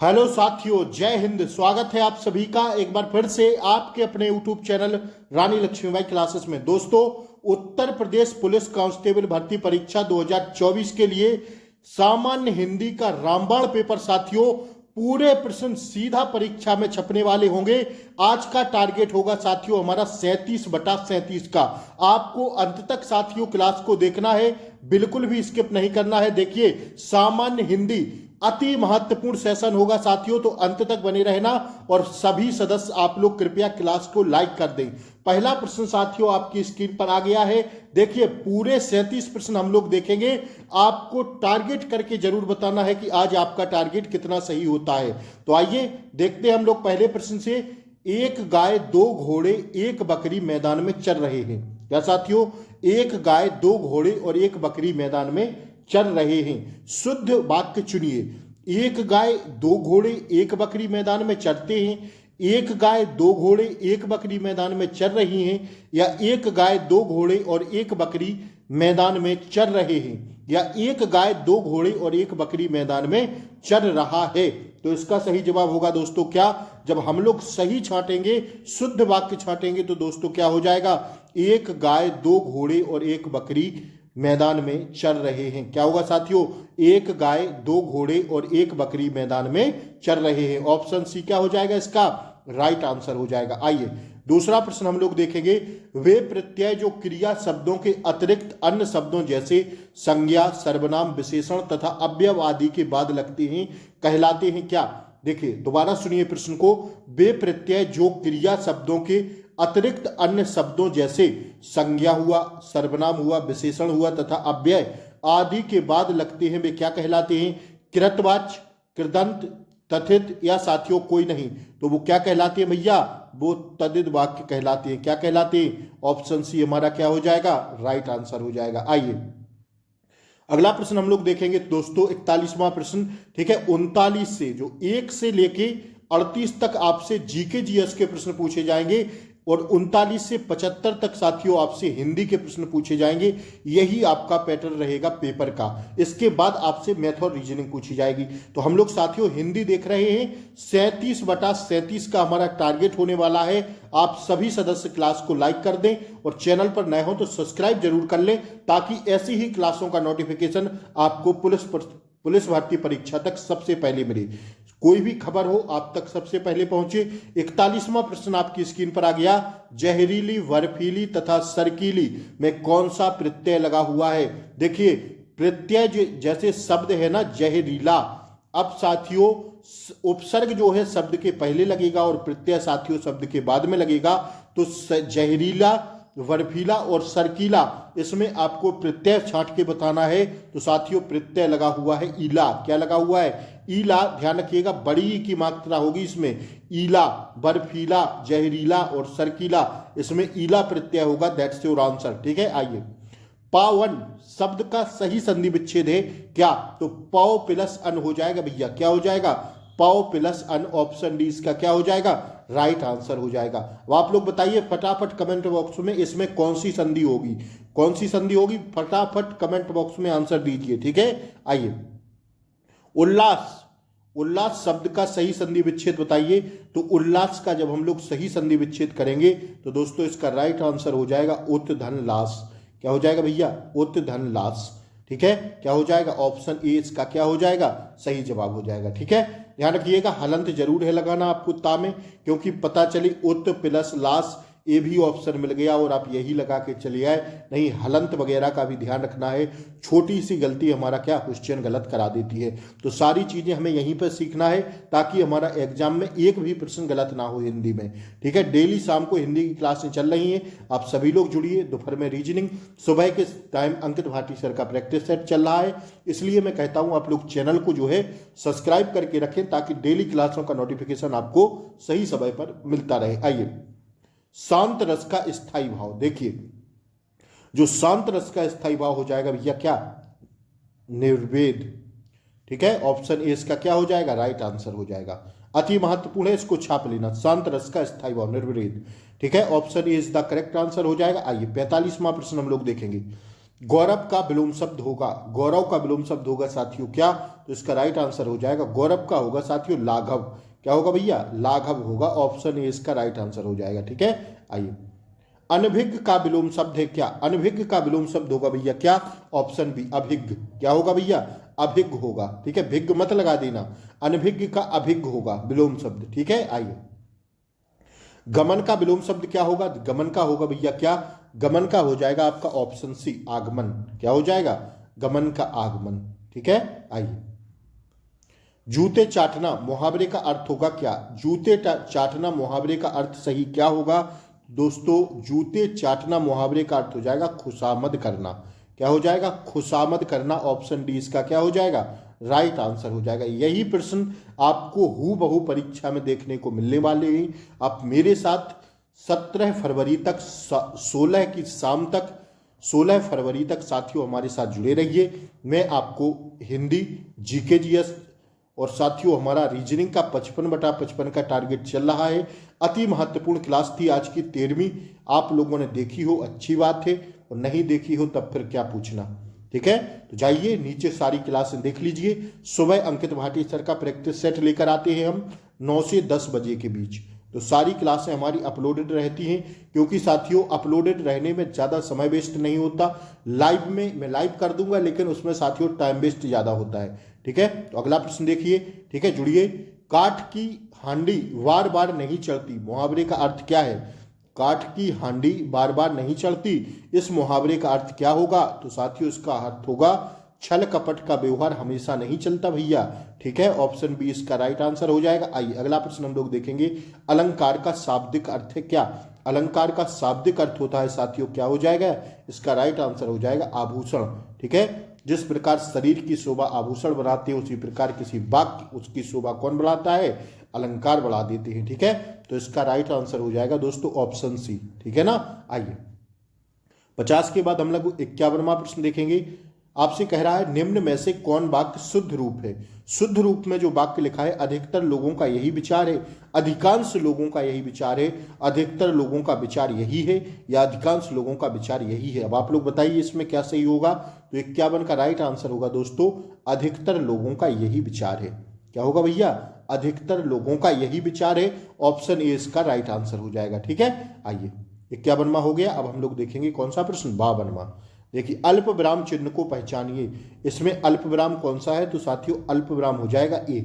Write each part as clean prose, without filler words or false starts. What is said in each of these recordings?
Hello साथियों, जय हिंद। स्वागत है आप सभी का एक बार फिर से आपके अपने यूट्यूब चैनल रानी लक्ष्मीबाई क्लासेस में। दोस्तों, उत्तर प्रदेश पुलिस कांस्टेबल भर्ती परीक्षा 2024 के लिए सामान्य हिंदी का रामबाण पेपर साथियों, पूरे प्रश्न सीधा परीक्षा में छपने वाले होंगे। आज का टारगेट होगा साथियों हमारा 37/37 का। आपको अंत तक साथियों क्लास को देखना है, बिल्कुल भी स्किप नहीं करना है। देखिए, सामान्य हिंदी अति महत्वपूर्ण सेशन होगा साथियों, तो अंत तक बने रहना। और सभी सदस्य आप लोग कृपया क्लास को लाइक कर दें। पहला प्रश्न साथियों आपकी स्क्रीन पर आ गया है। देखिए, पूरे 37 प्रश्न हम लोग देखेंगे। आपको टारगेट करके जरूर बताना है कि आज आपका टारगेट कितना सही होता है। तो आइए देखते हैं हम लोग पहले प्रश्न से। एक गाय, दो घोड़े, एक बकरी मैदान में चल रहे हैं। क्या साथियों? एक गाय, दो घोड़े और एक बकरी मैदान में चल रहे हैं। शुद्ध वाक्य चुनिए। एक गाय, दो घोड़े, एक बकरी मैदान में चरते हैं। एक गाय, दो घोड़े, एक बकरी मैदान में चर रही हैं। या एक गाय, दो घोड़े और एक बकरी मैदान में चर रहे हैं। या एक गाय, दो घोड़े और एक बकरी मैदान में चर रहा है। तो इसका सही जवाब होगा दोस्तों क्या? जब हम लोग सही छांटेंगे, शुद्ध वाक्य छांटेंगे, तो दोस्तों क्या हो जाएगा? एक गाय, दो घोड़े और एक बकरी मैदान में चल रहे हैं। क्या होगा साथियों? एक गाय, दो घोड़े और एक बकरी मैदान में चल रहे हैं। ऑप्शन सी क्या हो जाएगा? इसका राइट आंसर हो जाएगा। आइए दूसरा प्रश्न हम लोग देखेंगे। वे प्रत्यय जो क्रिया शब्दों के अतिरिक्त अन्य शब्दों जैसे संज्ञा, सर्वनाम, विशेषण तथा अव्यय आदि के बाद लगते हैं कहलाते हैं क्या? देखिए, दोबारा सुनिए प्रश्न को। वे प्रत्यय जो क्रिया शब्दों के अतिरिक्त अन्य शब्दों जैसे संज्ञा हुआ, सर्वनाम हुआ, विशेषण हुआ तथा अव्यय आदि के बाद लगते हैं, वे क्या कहलाते हैं? कृतवाच्य, कृदंत, तथित या साथियों कोई नहीं। तो वो क्या कहलाते हैं भैया? वो तद्धित वाक्य कहलाते हैं। क्या कहलाते हैं? ऑप्शन सी हमारा क्या हो जाएगा? राइट आंसर हो जाएगा। आइए अगला प्रश्न हम लोग देखेंगे दोस्तों, 41वां प्रश्न। ठीक है, 39 से जो 1 से लेके 38 तक आपसे जीके जीएस के प्रश्न पूछे जाएंगे और 39 से 75 तक साथियों आपसे हिंदी के प्रश्न पूछे जाएंगे। यही आपका पैटर्न रहेगा पेपर का। इसके बाद आपसे मैथ और रीजनिंग पूछी जाएगी। तो हम लोग साथियों हिंदी देख रहे हैं। 37/37 का हमारा टारगेट होने वाला है। आप सभी सदस्य क्लास को लाइक कर दें और चैनल पर नए हो तो सब्सक्राइब जरूर कर लें, ताकि ऐसी ही क्लासों का नोटिफिकेशन आपको पुलिस भर्ती परीक्षा तक सबसे पहले मिले। कोई भी खबर हो आप तक सबसे पहले पहुंचे। 41वां प्रश्न आपकी स्क्रीन पर आ गया। जहरीली, बर्फीली तथा सरकीली में कौन सा प्रत्यय लगा हुआ है? देखिए, प्रत्यय जैसे शब्द है ना जहरीला, अब साथियों उपसर्ग जो है शब्द के पहले लगेगा और प्रत्यय साथियों शब्द के बाद में लगेगा। तो जहरीला, बर्फीला और सरकीला, इसमें आपको प्रत्यय छांट के बताना है। तो साथियों प्रत्यय लगा हुआ है ईला। क्या लगा हुआ है? ईला। ध्यान रखिएगा, बड़ी ई की मात्रा होगी इसमें। ईला, बर्फीला, जहरीला और सरकीला, इसमें ईला प्रत्यय होगा। That's your answer. ठीक है, आइए पावन शब्द का सही संधि विच्छेद है क्या? तो पौ प्लस अन हो जाएगा भैया। क्या हो जाएगा? पौ प्लस अन। ऑप्शन डी इसका क्या हो जाएगा? राइट आंसर हो जाएगा। अब आप लोग बताइए फटाफट कमेंट बॉक्स में इसमें कौन सी संधि होगी? कौन सी संधि होगी? फटाफट कमेंट बॉक्स में आंसर दीजिए। ठीक है, आइए उल्लास। उल्लास शब्द का सही संधि विच्छेद बताइए। तो उल्लास का जब हम लोग सही संधि विच्छेद करेंगे तो दोस्तों इसका राइट आंसर हो जाएगा उत धन लास। क्या हो जाएगा भैया? उत धन लास। ठीक है, क्या हो जाएगा? ऑप्शन ए इसका क्या हो जाएगा? सही जवाब हो जाएगा। ठीक है, ध्यान रखिएगा हलंत जरूर है लगाना आपको ता में, क्योंकि पता चली उत प्लस लास, ये भी ऑप्शन मिल गया और आप यही लगा के चले आए। नहीं, हलंत वगैरह का भी ध्यान रखना है। छोटी सी गलती हमारा क्या क्वेश्चन गलत करा देती है। तो सारी चीजें हमें यहीं पर सीखना है, ताकि हमारा एग्जाम में एक भी प्रश्न गलत ना हो हिंदी में। ठीक है, डेली शाम को हिंदी की क्लासें चल रही हैं, आप सभी लोग जुड़िए। दोपहर में रीजनिंग, सुबह के टाइम अंकित भाटी सर का प्रैक्टिस सेट चल रहा है। इसलिए मैं कहता हूं आप लोग चैनल को जो है सब्सक्राइब करके रखें, ताकि डेली क्लासों का नोटिफिकेशन आपको सही समय पर मिलता रहे। आइए शांत रस का स्थायी भाव। देखिए, जो शांत रस का स्थायी भाव हो जाएगा भैया क्या? निर्वेद। ठीक है, ऑप्शन ए इसका क्या हो जाएगा? राइट आंसर हो जाएगा। अति महत्वपूर्ण है, इसको छाप लेना। शांत रस का स्थायी भाव निर्वेद। ठीक है, option A is the correct answer हो जाएगा। आइए 45वां प्रश्न हम लोग देखेंगे। गौरव का विलोम शब्द होगा, गौरव का विलोम शब्द होगा साथियों क्या, तो इसका राइट आंसर हो जाएगा गौरव का होगा साथियों लाघव। क्या होगा भैया, लाघव होगा, ऑप्शन ए इसका राइट आंसर हो जाएगा। ठीक है, आइए अनभिज्ञ का विलोम शब्द है क्या, अनभिज्ञ का विलोम शब्द होगा भैया क्या, ऑप्शन बी अभिज्ञ। क्या होगा भैया, अभिज्ञ होगा। ठीक है, भिज्ञ मत लगा देना, अनभिज्ञ का अभिज्ञ होगा विलोम शब्द। ठीक है, आइए गमन का विलोम शब्द क्या होगा, गमन का होगा भैया क्या, गमन का हो जाएगा आपका ऑप्शन सी आगमन। क्या हो जाएगा, गमन का आगमन। ठीक है, आइए जूते चाटना मुहावरे का अर्थ होगा क्या, जूते चाटना मुहावरे का अर्थ सही क्या होगा दोस्तों, जूते चाटना मुहावरे का अर्थ हो जाएगा खुशामद करना। क्या हो जाएगा, खुशामद करना, ऑप्शन डी इसका क्या हो जाएगा, राइट आंसर हो जाएगा। यही प्रश्न आपको हूबहू परीक्षा में देखने को मिलने वाले हैं। आप मेरे साथ 17 फरवरी तक 16 की शाम तक 16 फरवरी तक साथियों हमारे साथ जुड़े रहिए। मैं आपको हिंदी, जीके जीएस और साथियों हमारा रीजनिंग का 55/55 का टारगेट चल रहा है। अति महत्वपूर्ण क्लास थी आज की 13वीं। आप लोगों ने देखी हो अच्छी बात है, और नहीं देखी हो तब फिर क्या पूछना। ठीक है, तो जाइए नीचे सारी क्लासें देख लीजिए। सुबह अंकित भाटी सर का प्रैक्टिस सेट लेकर आते हैं हम 9 से 10 बजे के बीच। तो सारी क्लासें हमारी अपलोडेड रहती हैं, क्योंकि साथियों अपलोडेड रहने में ज़्यादा समय वेस्ट नहीं होता। लाइव में मैं लाइव कर दूंगा, लेकिन उसमें साथियों टाइम वेस्ट ज़्यादा होता है। ठीक है, तो अगला प्रश्न देखिए। ठीक है, जुड़िए। काठ की हांडी बार बार नहीं चढ़ती, मुहावरे का अर्थ क्या है, काठ की हांडी बार बार नहीं चढ़ती, इस मुहावरे का अर्थ क्या होगा, तो साथियों इसका अर्थ होगा छल कपट का व्यवहार हमेशा नहीं चलता भैया। ठीक है, ऑप्शन बी इसका राइट आंसर हो जाएगा। आइए अगला प्रश्न हम लोग देखेंगे। अलंकार का शाब्दिक अर्थ है क्या, अलंकार का शाब्दिक अर्थ होता है साथियों क्या हो जाएगा, इसका राइट आंसर हो जाएगा आभूषण। ठीक है, जिस प्रकार शरीर की शोभा आभूषण बनाते हैं, उसी प्रकार किसी वाक्य उसकी शोभा कौन बढ़ाता है, अलंकार बढ़ा देते हैं। ठीक है, तो इसका राइट आंसर हो जाएगा दोस्तों ऑप्शन सी। ठीक है ना, आइए 50 के बाद हम लोग 51वां प्रश्न देखेंगे। आपसे कह रहा है निम्न में से कौन वाक्य शुद्ध रूप है। शुद्ध रूप में जो वाक्य लिखा है अधिकतर लोगों का यही विचार है, अधिकांश लोगों का यही विचार है, अधिकतर लोगों का विचार यही है, या अधिकांश लोगों का विचार यही है। अब आप लोग बताइए इसमें क्या सही होगा, तो 51 का राइट आंसर होगा दोस्तों अधिकतर लोगों का यही विचार है। क्या होगा भैया, अधिकतर लोगों का यही विचार है, ऑप्शन ए इसका राइट आंसर हो जाएगा। ठीक है, आइए 51वां हो गया। अब हम लोग देखेंगे कौन सा प्रश्न, 52वां। देखिए अल्प विराम चिन्ह को पहचानिए, इसमें अल्प विराम कौन सा है, तो साथियों अल्प विराम हो जाएगा ए,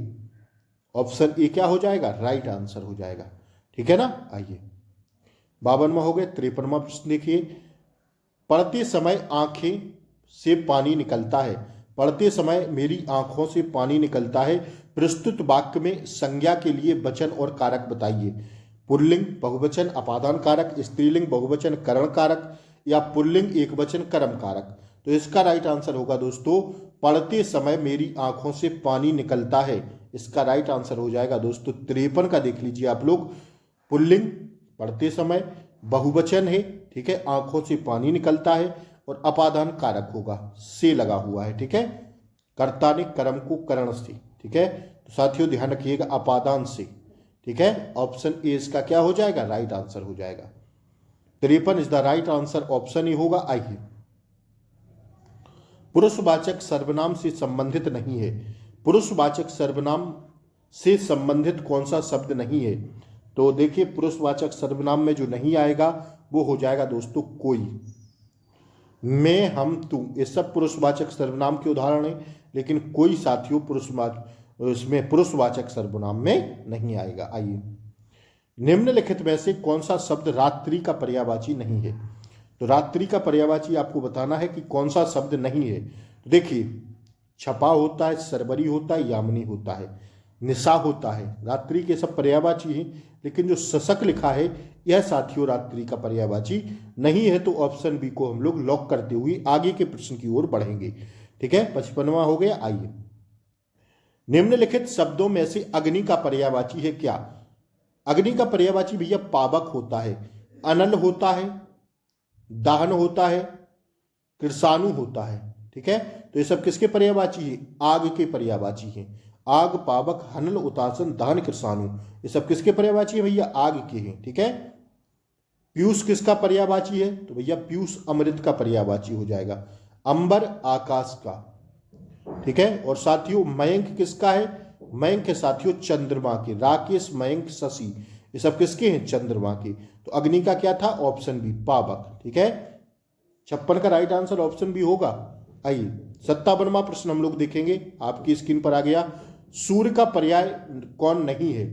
ऑप्शन ए क्या हो जाएगा, राइट आंसर हो जाएगा। ठीक है ना, आइए 52वां हो गया। 53वां प्रश्न देखिए। पढ़ते समय आंखें से पानी निकलता है, पढ़ते समय मेरी आंखों से पानी निकलता है, प्रस्तुत वाक्य में संज्ञा के लिए वचन और कारक बताइए। पुल्लिंग बहुवचन अपादान कारक, स्त्रीलिंग बहुवचन करण कारक, या पुल्लिंग एक वचन कर्म कारक। तो इसका राइट आंसर होगा दोस्तों पढ़ते समय मेरी आंखों से पानी निकलता है, इसका राइट आंसर हो जाएगा दोस्तों 53 का देख लीजिए आप लोग। पुल्लिंग पढ़ते समय, बहुवचन है, ठीक है, आंखों से पानी निकलता है, और अपादान कारक होगा से लगा हुआ है। ठीक है, कर्ता ने कर्म को करण से। ठीक है, तो साथियों ध्यान रखिएगा अपादान से। ठीक है, ऑप्शन ए इसका क्या हो जाएगा, राइट आंसर हो जाएगा। 53 is the right answer, option A होगा। आइए पुरुषवाचक सर्वनाम से संबंधित नहीं है, पुरुषवाचक सर्वनाम से संबंधित कौन सा शब्द नहीं है, तो देखिए पुरुषवाचक सर्वनाम में जो नहीं आएगा वो हो जाएगा दोस्तों कोई, मैं, हम, तू, ये सब पुरुषवाचक सर्वनाम के उदाहरण हैं, लेकिन कोई साथियों इसमें पुरुषवाचक सर्वनाम में नहीं आएगा। आइए निम्नलिखित में से कौन सा शब्द रात्रि का पर्यायवाची नहीं है, तो रात्रि का पर्यायवाची आपको बताना है कि कौन सा शब्द नहीं है। तो देखिए छपा होता है, सरबरी होता है, यामिनी होता है, निशा होता है, रात्रि के सब पर्यायवाची हैं, लेकिन जो शशक लिखा है यह साथियों रात्रि का पर्यायवाची नहीं है। तो ऑप्शन बी को हम लोग लॉक करते हुए आगे के प्रश्न की ओर बढ़ेंगे। ठीक है, 55वां हो गया। आइए निम्नलिखित शब्दों में से अग्नि का पर्यायवाची है क्या, अग्नि का पर्यायवाची भैया पावक होता है, अनल होता है, दाहन होता है, कृषाणु होता है। ठीक है, तो ये सब किसके पर्यायवाची है, आग के पर्यायवाची हैं। आग, पावक, हनल, उतासन, दहन, कृषाणु, ये सब किसके पर्यायवाची है भैया, आग के हैं। ठीक है, पीयूष किसका पर्यायवाची है, तो भैया पीयूष अमृत का पर्यायवाची हो जाएगा। अंबर आकाश का, ठीक है। और साथियों मयंक किसका है? मयंक है साथियों चंद्रमा के। राकेश, मयंक, शशि, ये सब किसके हैं? चंद्रमा के। तो अग्नि का क्या था? ऑप्शन बी पावक, ठीक है। 56 का राइट आंसर ऑप्शन बी होगा। आइए 57वां प्रश्न हम लोग देखेंगे, आपकी स्क्रीन पर आ गया। सूर्य का पर्याय कौन नहीं है?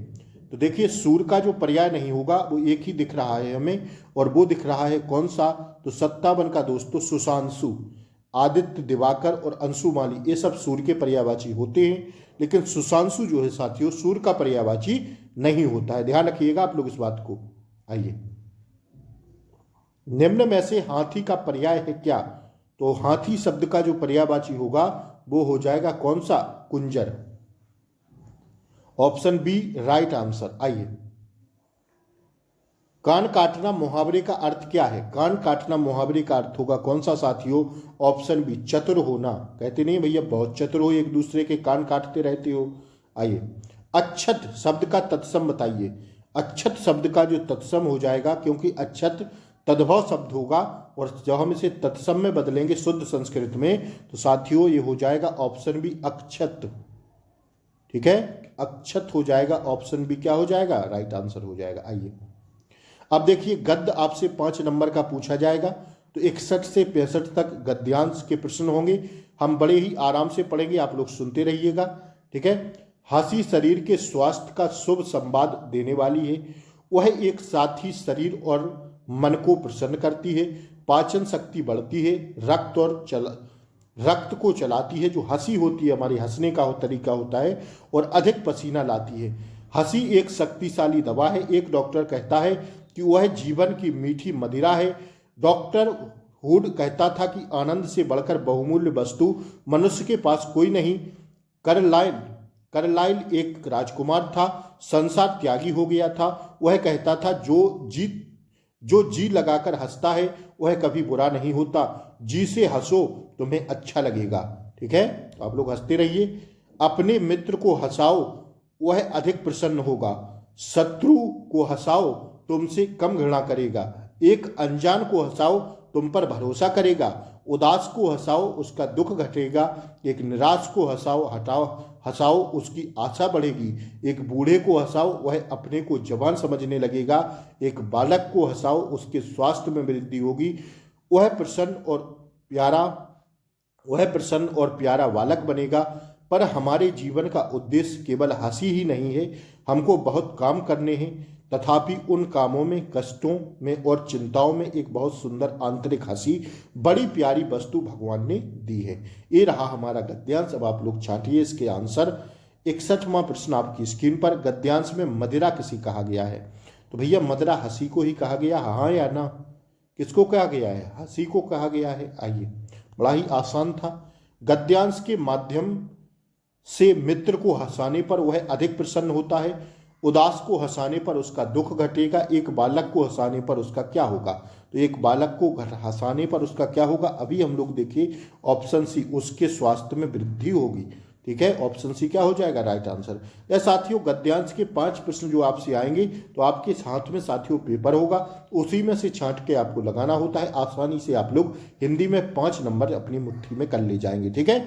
तो देखिए सूर्य का जो पर्याय नहीं होगा वो एक ही दिख रहा है हमें, और वो दिख रहा है कौन सा? तो 57 का दोस्तों सुशांशु। आदित्य, दिवाकर और अंशुमाली ये सब सूर्य के पर्यायवाची होते हैं, लेकिन सुशांशु जो है साथियों सूर्य का पर्यायवाची नहीं होता है। ध्यान रखिएगा आप लोग इस बात को। आइए निम्न में से हाथी का पर्याय है क्या? तो हाथी शब्द का जो पर्यायवाची होगा वो हो जाएगा कौन सा? कुंजर। Option B right answer. आइए कान काटना मुहावरे का अर्थ क्या है? कान काटना मुहावरे का अर्थ होगा कौन सा साथियों? ऑप्शन बी चतुर होना। कहते नहीं भैया बहुत चतुर हो, एक दूसरे के कान काटते रहते हो। आइए अक्षत शब्द का तत्सम बताइए। अक्षत शब्द का जो तत्सम हो जाएगा, क्योंकि अक्षत तद्भव शब्द होगा, और जब हम इसे तत्सम में बदलेंगे शुद्ध संस्कृत में तो साथियों ये हो जाएगा ऑप्शन बी अक्षत, ठीक है। अक्षत हो जाएगा, ऑप्शन बी क्या हो जाएगा? राइट आंसर हो जाएगा। आइए अब देखिए गद्य आपसे 5 नंबर का पूछा जाएगा, तो 61 से 65 तक गद्यांश के प्रश्न होंगे। हम बड़े ही आराम से पढ़ेंगे, आप लोग सुनते रहिएगा, ठीक है। हंसी शरीर के स्वास्थ्य का शुभ संवाद देने वाली है। वह एक साथ ही शरीर और मन को प्रसन्न करती है, पाचन शक्ति बढ़ती है, रक्त को चलाती है। जो हंसी होती है हमारे हंसने का तरीका होता है, और अधिक पसीना लाती है। हंसी एक शक्तिशाली दवा है। एक डॉक्टर कहता है कि वह जीवन की मीठी मदिरा है। डॉक्टर हुड कहता था कि आनंद से बढ़कर बहुमूल्य वस्तु मनुष्य के पास कोई नहीं। करलाइल एक राजकुमार था, संसार त्यागी हो गया था। वह कहता था जो जी लगाकर हंसता है वह कभी बुरा नहीं होता। जी से हंसो, तुम्हें अच्छा लगेगा, ठीक है। तो आप लोग हंसते रहिए। अपने मित्र को हंसाओ, वह अधिक प्रसन्न होगा। शत्रु को हंसाओ, तुमसे कम घृणा करेगा। एक अनजान को हंसाओ, तुम पर भरोसा करेगा। उदास को हंसाओ, उसका दुख घटेगा। एक निराश को हंसाओ, उसकी आशा बढ़ेगी। एक बूढ़े को हंसाओ, वह अपने को जवान समझने लगेगा। एक बालक को हंसाओ, उसके स्वास्थ्य में वृद्धि होगी। वह प्रसन्न और प्यारा बालक बनेगा। पर हमारे जीवन का उद्देश्य केवल हंसी ही नहीं है, हमको बहुत काम करने हैं। तथापि उन कामों में, कष्टों में और चिंताओं में एक बहुत सुंदर आंतरिक हंसी, बड़ी प्यारी वस्तु भगवान ने दी है। ये रहा हमारा गद्यांश। अब आप लोग छांटिए इसके आंसर। 61वां प्रश्न आपकी स्क्रीन पर। गद्यांश में मदिरा किसी कहा गया है? तो भैया मदिरा हंसी को ही कहा गया, हाँ या ना? किसको कहा गया है? हंसी को कहा गया है। आइए बड़ा ही आसान था। गद्यांश के माध्यम से मित्र को हंसाने पर वह अधिक प्रसन्न होता है। उदास को हंसाने पर उसका दुख घटेगा। एक बालक को हंसाने पर उसका क्या होगा? तो एक बालक को हंसाने पर उसका क्या होगा? अभी हम लोग देखिए ऑप्शन सी, उसके स्वास्थ्य में वृद्धि होगी, ठीक है। ऑप्शन सी क्या हो जाएगा? Right answer. या साथियों गद्यांश के 5 प्रश्न जो आपसे आएंगे तो आपके हाथ में साथियों पेपर होगा, उसी में से छांट के आपको लगाना होता है। आसानी से आप लोग हिंदी में 5 नंबर अपनी मुट्ठी में कर ले जाएंगे, ठीक है।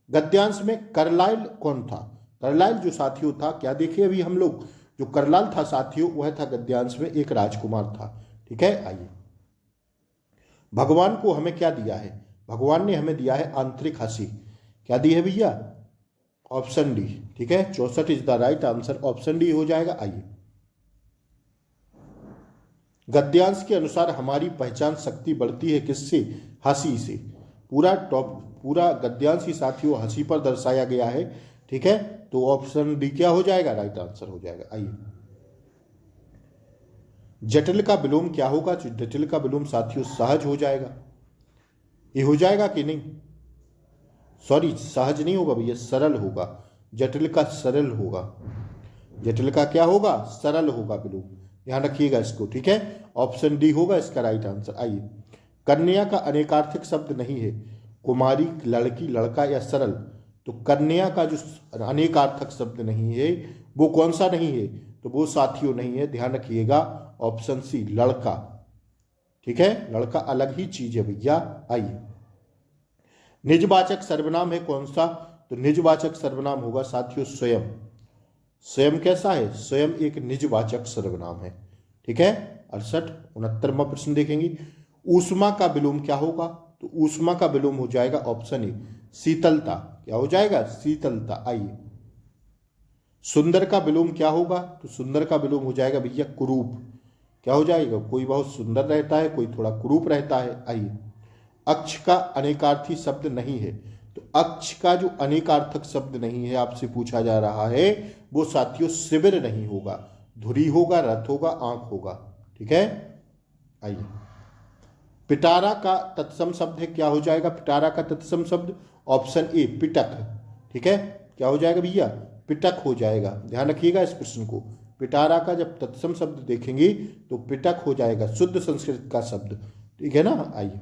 गद्यांश में करलाइल कौन था? करलाइल जो साथियों था, क्या देखे अभी हम लोग, जो करलाइल था साथियों वह था गद्यांश में एक राजकुमार था, ठीक है। आइए भगवान को हमें क्या दिया है? भगवान ने हमें दिया है आंतरिक हंसी। क्या दी है भैया? ऑप्शन डी, ठीक है। 64 is the right answer, option D हो जाएगा। आइए गद्यांश के अनुसार हमारी पहचान शक्ति बढ़ती है किससे? हंसी से। पूरा गद्यांश ही साथियों हंसी पर दर्शाया गया है, ठीक है। तो ऑप्शन डी क्या हो जाएगा? राइट आंसर हो जाएगा। आइए जटिल का विलोम क्या होगा? जटिल का विलोम साथियों सहज हो जाएगा। ये हो जाएगा कि नहीं? सॉरी सहज नहीं होगा भैया, सरल होगा। जटिल का सरल होगा। जटिल का क्या होगा? सरल होगा विलोम, ध्यान रखिएगा इसको, ठीक है। ऑप्शन डी होगा इसका राइट आंसर। आइए कन्या का अनेकार्थक शब्द नहीं है, कुमारी, लड़की, लड़का या सरल। तो कन्या का जो अनेकार्थक शब्द नहीं है वो कौन सा नहीं है? तो वो साथियों नहीं है, ध्यान रखिएगा। ऑप्शन सी लड़का, ठीक है। लड़का अलग ही चीज है भैया। आइए निजवाचक सर्वनाम है कौन सा? तो निजवाचक सर्वनाम होगा साथियों स्वयं। स्वयं कैसा है? स्वयं एक निजवाचक सर्वनाम है। ठीक है। 69वां प्रश्न देखेंगे। ऊष्मा का विलोम क्या होगा? तो ऊष्मा का विलोम हो जाएगा ऑप्शन ए शीतलता। क्या हो जाएगा? शीतलता। आइए। सुंदर का विलोम क्या होगा? तो सुंदर का विलोम हो जाएगा भैया कुरूप। क्या हो जाएगा? कोई बहुत सुंदर रहता है, कोई थोड़ा कुरूप रहता है। आइए। अक्ष का अनेकार्थी शब्द नहीं है। तो अक्ष का जो अनेकार्थक शब्द नहीं है आपसे पूछा जा रहा है वो साथियों शिविर नहीं होगा, धुरी होगा, रथ होगा, आंख होगा। ठीक है। आइए। पिटारा का तत्सम शब्द है, क्या हो जाएगा पिटारा का तत्सम शब्द? ऑप्शन ए पिटक। ठीक है। क्या हो जाएगा भैया? पिटक हो जाएगा। ध्यान रखिएगा इस प्रश्न को। पिटारा का जब तत्सम शब्द देखेंगे तो पिटक हो जाएगा, शुद्ध संस्कृत का शब्द। ठीक है ना। आइए।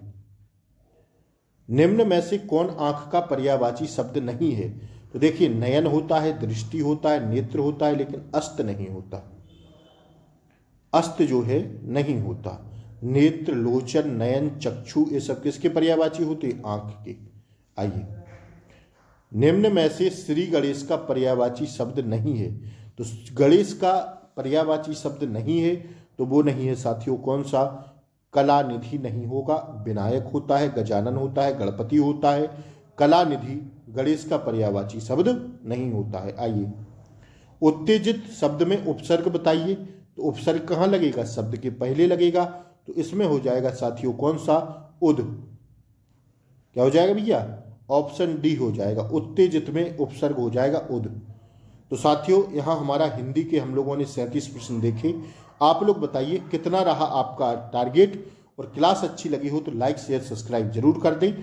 निम्न में से कौन आंख का पर्यायवाची शब्द नहीं है? तो देखिए नयन होता है, दृष्टि होता है, नेत्र होता है, लेकिन अस्त नहीं होता। अस्त जो है नहीं होता। नेत्र, लोचन, नयन, चक्षु ये सब किसके पर्यायवाची होते? आंख के। आइए। निम्न में से श्री गणेश का पर्यायवाची शब्द नहीं है। तो गणेश का पर्यायवाची शब्द नहीं है तो वो नहीं है साथियों कौन सा? कलानिधि नहीं होगा। विनायक होता है, गजानन होता है, गणपति होता है। कलानिधि गणेश का पर्यायवाची शब्द नहीं होता है। आइए। उत्तेजित शब्द में उपसर्ग बताइए। तो उपसर्ग कहाँ लगेगा? शब्द के पहले लगेगा। तो इसमें हो जाएगा साथियों कौन सा? उद। क्या हो जाएगा भैया? ऑप्शन डी हो जाएगा। उत्तेजित में उपसर्ग हो जाएगा उद। तो साथियों यहाँ हमारा हिंदी के हम लोगों ने 37 प्रश्न देखे। आप लोग बताइए कितना रहा आपका टारगेट, और क्लास अच्छी लगी हो तो लाइक शेयर सब्सक्राइब जरूर कर दें।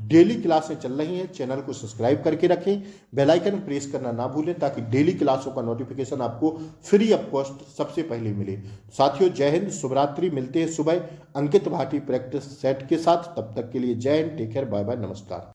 डेली क्लासें चल रही हैं, चैनल को सब्सक्राइब करके रखें, बेल आइकन प्रेस करना ना भूलें ताकि डेली क्लासों का नोटिफिकेशन आपको फ्री ऑफ कॉस्ट सबसे पहले मिले। साथियों जय हिंद, शुभरात्रि। मिलते हैं सुबह अंकित भाटी प्रैक्टिस सेट के साथ। तब तक के लिए जय हिंद, टेक केयर, बाय बाय, नमस्कार।